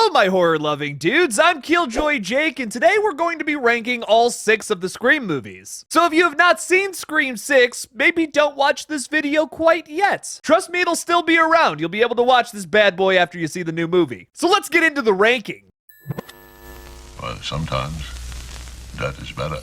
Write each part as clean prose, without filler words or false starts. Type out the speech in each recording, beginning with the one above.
Hello, my horror-loving dudes. I'm Killjoy Jake, and today we're going to be ranking all 6 of the Scream movies. So if you have not seen Scream 6, maybe don't watch this video quite yet. Trust me, it'll still be around. You'll be able to watch this bad boy after you see the new movie. So let's get into the ranking. Well, sometimes that is better.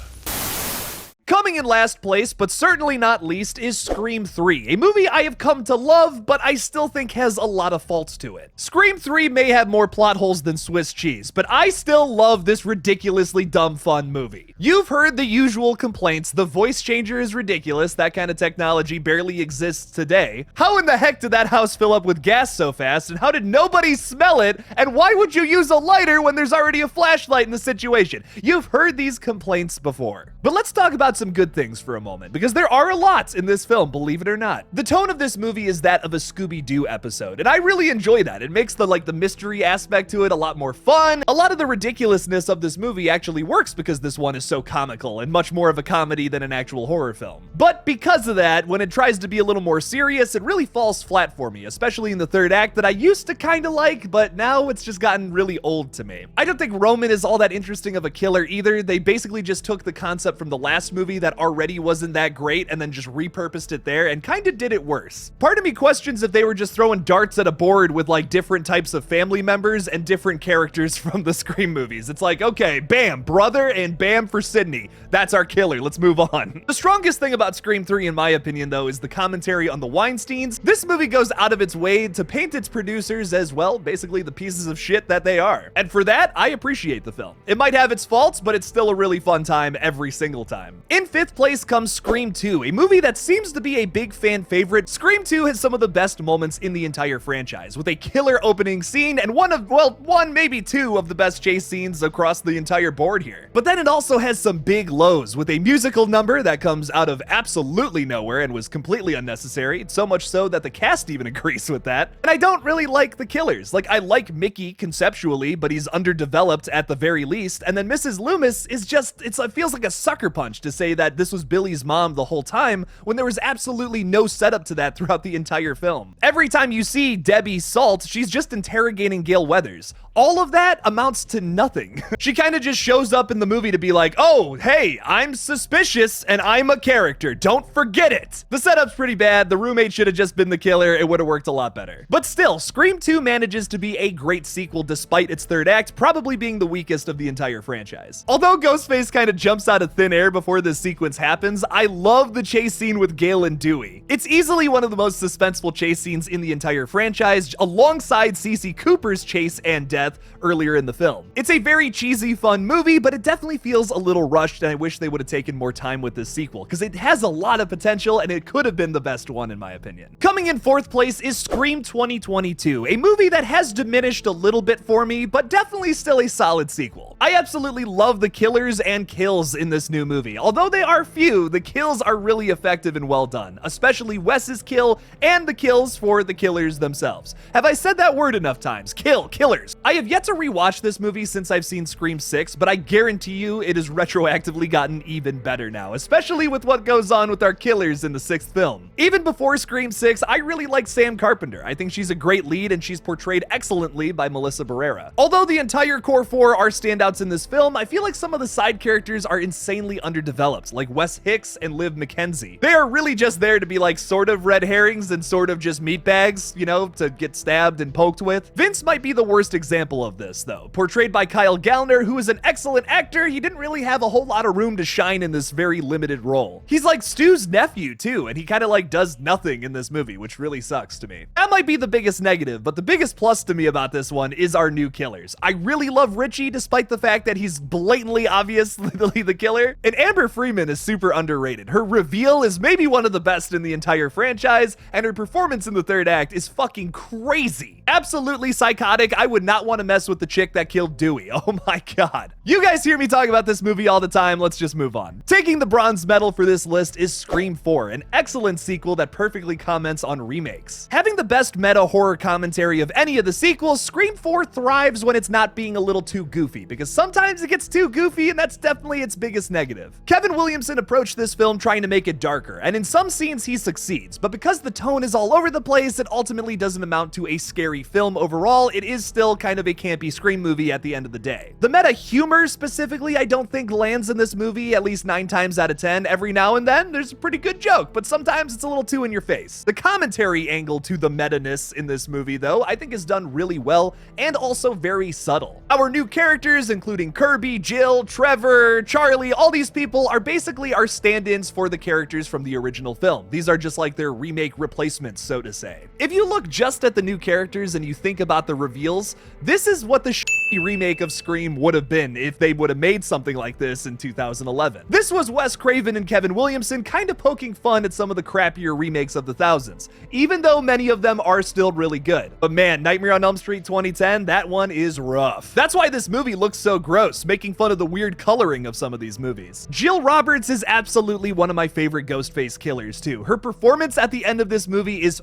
Coming in last place, but certainly not least, is Scream 3, a movie I have come to love, but I still think has a lot of faults to it. Scream 3 may have more plot holes than Swiss cheese, but I still love this ridiculously dumb fun movie. You've heard the usual complaints: the voice changer is ridiculous, that kind of technology barely exists today. How in the heck did that house fill up with gas so fast, and how did nobody smell it, and why would you use a lighter when there's already a flashlight in the situation? You've heard these complaints before. But let's talk about some good things for a moment, because there are a lot in this film, believe it or not. The tone of this movie is that of a Scooby-Doo episode, and I really enjoy that. It makes the mystery aspect to it a lot more fun. A lot of the ridiculousness of this movie actually works because this one is so comical and much more of a comedy than an actual horror film. But because of that, when it tries to be a little more serious, it really falls flat for me, especially in the third act that I used to kind of like, but now it's just gotten really old to me. I don't think Roman is all that interesting of a killer either. They basically just took the concept from the last movie that already wasn't that great and then just repurposed it there and kind of did it worse. Part of me questions if they were just throwing darts at a board with different types of family members and different characters from the Scream movies. It's like, okay, bam, brother, and bam for Sydney. That's our killer. Let's move on. The strongest thing about Scream 3, in my opinion, though, is the commentary on the Weinsteins. This movie goes out of its way to paint its producers as, well, basically the pieces of shit that they are. And for that, I appreciate the film. It might have its faults, but it's still a really fun time every single time. In 5th place comes Scream 2, a movie that seems to be a big fan favorite. Scream 2 has some of the best moments in the entire franchise, with a killer opening scene and one, maybe two of the best chase scenes across the entire board here. But then it also has some big lows, with a musical number that comes out of absolutely nowhere and was completely unnecessary, so much so that the cast even agrees with that. And I don't really like the killers. I like Mickey conceptually, but he's underdeveloped at the very least, and then Mrs. Loomis is just, it feels like a sucker punch to say that this was Billy's mom the whole time when there was absolutely no setup to that throughout the entire film. Every time you see Debbie Salt, she's just interrogating Gale Weathers. All of that amounts to nothing. She kind of just shows up in the movie to be like, oh, hey, I'm suspicious and I'm a character. Don't forget it. The setup's pretty bad. The roommate should have just been the killer. It would have worked a lot better. But still, Scream 2 manages to be a great sequel despite its third act probably being the weakest of the entire franchise. Although Ghostface kind of jumps out of thin air before this sequence happens, I love the chase scene with Gale and Dewey. It's easily one of the most suspenseful chase scenes in the entire franchise, alongside Cece Cooper's chase and death earlier in the film. It's a very cheesy, fun movie, but it definitely feels a little rushed, and I wish they would have taken more time with this sequel, because it has a lot of potential, and it could have been the best one, in my opinion. Coming in 4th place is Scream 2022, a movie that has diminished a little bit for me, but definitely still a solid sequel. I absolutely love the killers and kills in this new movie. Although they are few, the kills are really effective and well done, especially Wes's kill and the kills for the killers themselves. Have I said that word enough times? Killers. I have yet to rewatch this movie since I've seen Scream 6, but I guarantee you it has retroactively gotten even better now, especially with what goes on with our killers in the 6th film. Even before Scream 6, I really like Sam Carpenter. I think she's a great lead, and she's portrayed excellently by Melissa Barrera. Although the entire core 4 are standouts in this film, I feel like some of the side characters are insanely underdeveloped, like Wes Hicks and Liv McKenzie. They are really just there to be sort of red herrings and sort of just meatbags, to get stabbed and poked with. Vince might be the worst example of this, though. Portrayed by Kyle Gallner, who is an excellent actor, he didn't really have a whole lot of room to shine in this very limited role. He's like Stu's nephew, too, and he kind of does nothing in this movie, which really sucks to me. That might be the biggest negative, but the biggest plus to me about this one is our new killers. I really love Richie, despite the fact that he's blatantly obviously the killer, and Amber Freeman is super underrated. Her reveal is maybe one of the best in the entire franchise, and her performance in the third act is fucking crazy. Absolutely psychotic. I would not want to mess with the chick that killed Dewey. Oh my god. You guys hear me talk about this movie all the time. Let's just move on. Taking the bronze medal for this list is Scream 4, an excellent sequel that perfectly comments on remakes. Having the best meta horror commentary of any of the sequels, Scream 4 thrives when it's not being a little too goofy, because sometimes it gets too goofy, and that's definitely its biggest negative. Kevin Kevin Williamson approached this film trying to make it darker, and in some scenes he succeeds, but because the tone is all over the place, it ultimately doesn't amount to a scary film overall. It is still kind of a campy Scream movie at the end of the day. The meta humor specifically, I don't think lands in this movie at least 9 times out of 10. Every now and then, there's a pretty good joke, but sometimes it's a little too in your face. The commentary angle to the meta-ness in this movie, though, I think is done really well and also very subtle. Our new characters, including Kirby, Jill, Trevor, Charlie, all these people are basically our stand-ins for the characters from the original film. These are just like their remake replacements, so to say. If you look just at the new characters and you think about the reveals, this is what the shitty remake of Scream would have been if they would have made something like this in 2011. This was Wes Craven and Kevin Williamson kind of poking fun at some of the crappier remakes of the thousands, even though many of them are still really good. But man, Nightmare on Elm Street 2010, that one is rough. That's why this movie looks so gross, making fun of the weird coloring of some of these movies. Jill Roberts is absolutely one of my favorite Ghostface killers too. Her performance at the end of this movie is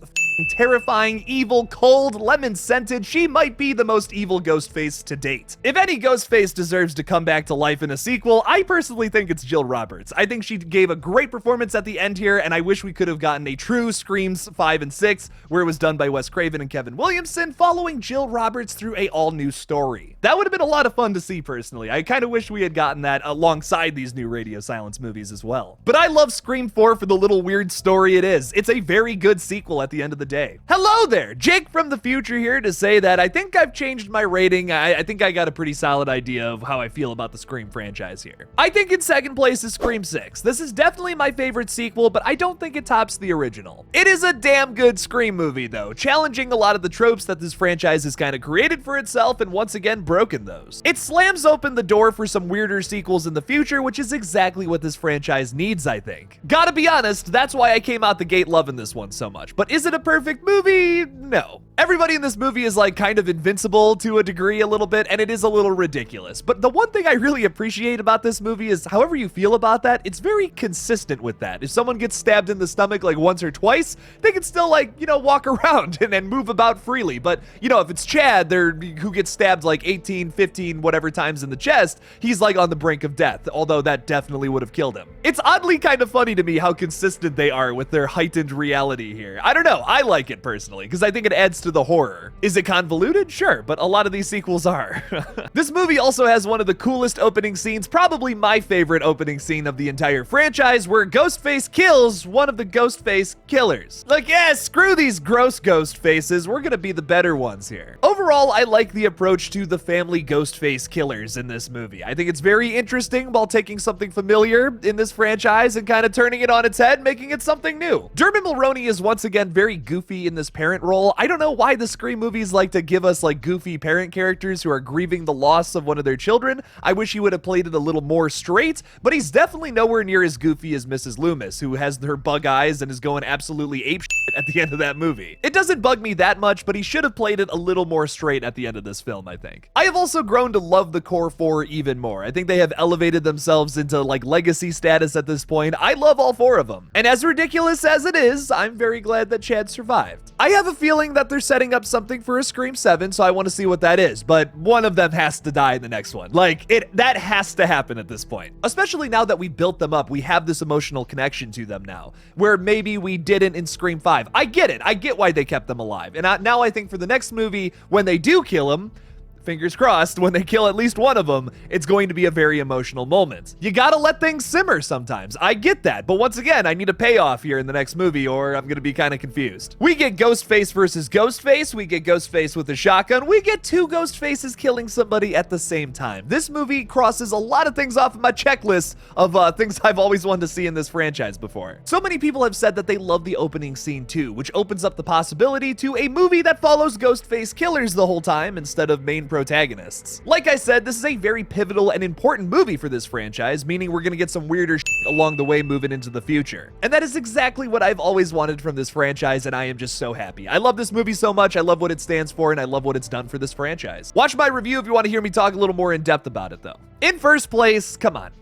terrifying, evil, cold, lemon-scented. She might be the most evil Ghostface to date. If any Ghostface deserves to come back to life in a sequel, I personally think it's Jill Roberts. I think she gave a great performance at the end here, and I wish we could have gotten a true Screams 5 and 6, where it was done by Wes Craven and Kevin Williamson, following Jill Roberts through a all-new story. That would have been a lot of fun to see, personally. I kind of wish we had gotten that alongside these new Radio Silence movies as well. But I love Scream 4 for the little weird story it is. It's a very good sequel at the end of the day. Hello there, Jake from the future here to say that I think I've changed my rating. I think I got a pretty solid idea of how I feel about the Scream franchise here. I think in second place is Scream 6. This is definitely my favorite sequel, but I don't think it tops the original. It is a damn good Scream movie though, challenging a lot of the tropes that this franchise has kind of created for itself and once again broken those. It slams open the door for some weirder sequels in the future, which is exactly what this franchise needs, I think. Gotta be honest, that's why I came out the gate loving this one so much. But is it a perfect movie? No. Everybody in this movie is like kind of invincible to a degree a little bit, and it is a little ridiculous. But the one thing I really appreciate about this movie is however you feel about that, it's very consistent with that. If someone gets stabbed in the stomach like once or twice, they can still like, you know, walk around and move about freely. But, you know, if it's Chad who gets stabbed like 18, 15, whatever times in the chest, he's like on the brink of death, although that definitely would have killed him. It's oddly kind of funny to me how consistent they are with their heightened reality here. I don't know, I like it personally, because I think it adds to the horror. Is it convoluted? Sure, but a lot of these sequels are. This movie also has one of the coolest opening scenes, probably my favorite opening scene of the entire franchise, where Ghostface kills one of the Ghostface killers. Like, yeah, screw these gross ghost faces, we're gonna be the better ones here. Overall, I like the approach to the family Ghostface killers in this movie. I think it's very interesting while taking something familiar in this franchise and kind of turning it on its head, making it something new. Dermot Mulroney is once again very goofy in this parent role. I don't know why the Scream movies like to give us like goofy parent characters who are grieving the loss of one of their children. I wish he would have played it a little more straight, but he's definitely nowhere near as goofy as Mrs. Loomis, who has her bug eyes and is going absolutely apeshit at the end of that movie. It doesn't bug me that much, but he should have played it a little more straight at the end of this film, I think. I have also grown to love the core four even more. I think they have elevated themselves into like legacy status at this point. I love all four of them. And as ridiculous as it is, I'm very glad that Chad survived. I have a feeling that they're setting up something for a Scream 7, so I want to see what that is, but one of them has to die in the next one. Like, that has to happen at this point. Especially now that we built them up, we have this emotional connection to them now, where maybe we didn't in Scream 5. I get it. I get why they kept them alive. And now I think for the next movie, when they do kill him, fingers crossed, when they kill at least one of them, it's going to be a very emotional moment. You gotta let things simmer sometimes. I get that, but once again, I need a payoff here in the next movie or I'm gonna be kind of confused. We get Ghostface versus Ghostface, we get Ghostface with a shotgun, we get two Ghostfaces killing somebody at the same time. This movie crosses a lot of things off of my checklist of things I've always wanted to see in this franchise before. So many people have said that they love the opening scene too, which opens up the possibility to a movie that follows Ghostface killers the whole time instead of main protagonists. Like I said, this is a very pivotal and important movie for this franchise, meaning we're gonna get some weirder shit along the way moving into the future. And that is exactly what I've always wanted from this franchise, and I am just so happy. I love this movie so much, I love what it stands for, and I love what it's done for this franchise. Watch my review if you want to hear me talk a little more in depth about it though. In first place, come on.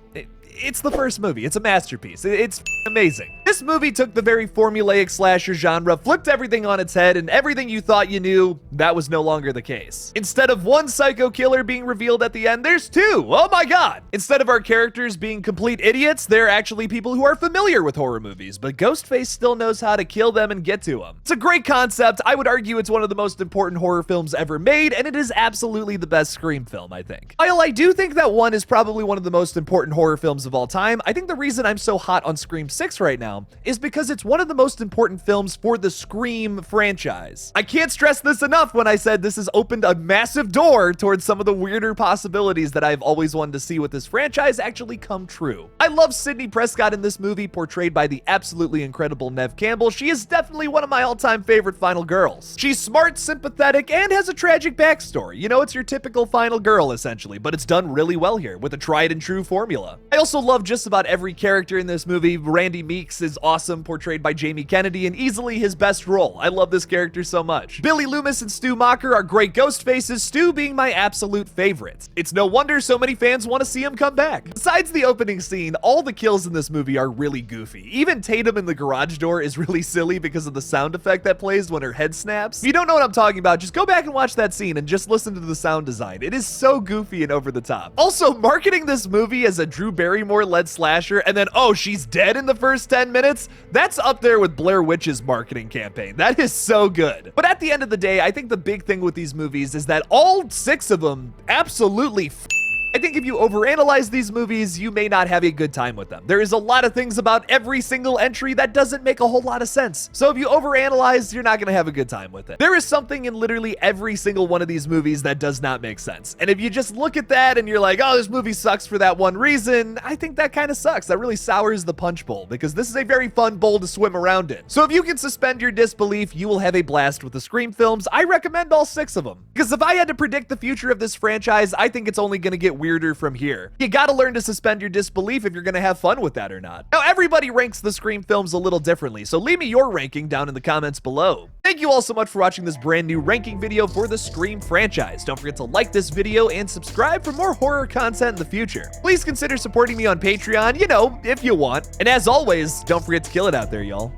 It's the first movie. It's a masterpiece. It's amazing. This movie took the very formulaic slasher genre, flipped everything on its head, and everything you thought you knew, that was no longer the case. Instead of one psycho killer being revealed at the end, there's two. Oh my god! Instead of our characters being complete idiots, they're actually people who are familiar with horror movies, but Ghostface still knows how to kill them and get to them. It's a great concept. I would argue it's one of the most important horror films ever made, and it is absolutely the best Scream film, I think. While I do think that one is probably one of the most important horror films of all time, I think the reason I'm so hot on Scream 6 right now is because it's one of the most important films for the Scream franchise. I can't stress this enough when I said this has opened a massive door towards some of the weirder possibilities that I've always wanted to see with this franchise actually come true. I love Sidney Prescott in this movie, portrayed by the absolutely incredible Neve Campbell. She is definitely one of my all-time favorite final girls. She's smart, sympathetic, and has a tragic backstory. You know, it's your typical final girl, essentially, but it's done really well here with a tried and true formula. I also love just about every character in this movie. Randy Meeks is awesome, portrayed by Jamie Kennedy, and easily his best role. I love this character so much. Billy Loomis and Stu Macher are great ghost faces, Stu being my absolute favorite. It's no wonder so many fans want to see him come back. Besides the opening scene, all the kills in this movie are really goofy. Even Tatum in the garage door is really silly because of the sound effect that plays when her head snaps. If you don't know what I'm talking about, just go back and watch that scene and just listen to the sound design. It is so goofy and over the top. Also, marketing this movie as a Drew Barrymore-led slasher and then, oh, she's dead in the first 10 minutes, that's up there with Blair Witch's marketing campaign. That is so good. But at the end of the day, I think the big thing with these movies is that all 6 of them absolutely I think if you overanalyze these movies, you may not have a good time with them. There is a lot of things about every single entry that doesn't make a whole lot of sense. So if you overanalyze, you're not gonna have a good time with it. There is something in literally every single one of these movies that does not make sense. And if you just look at that and you're like, oh, this movie sucks for that one reason, I think that kind of sucks. That really sours the punch bowl because this is a very fun bowl to swim around in. So if you can suspend your disbelief, you will have a blast with the Scream films. I recommend all 6 of them. Because if I had to predict the future of this franchise, I think it's only gonna get weirder from here. You gotta learn to suspend your disbelief if you're gonna have fun with that or not. Now, everybody ranks the Scream films a little differently, so leave me your ranking down in the comments below. Thank you all so much for watching this brand new ranking video for the Scream franchise. Don't forget to like this video and subscribe for more horror content in the future. Please consider supporting me on Patreon, you know, if you want. And as always, don't forget to kill it out there, y'all.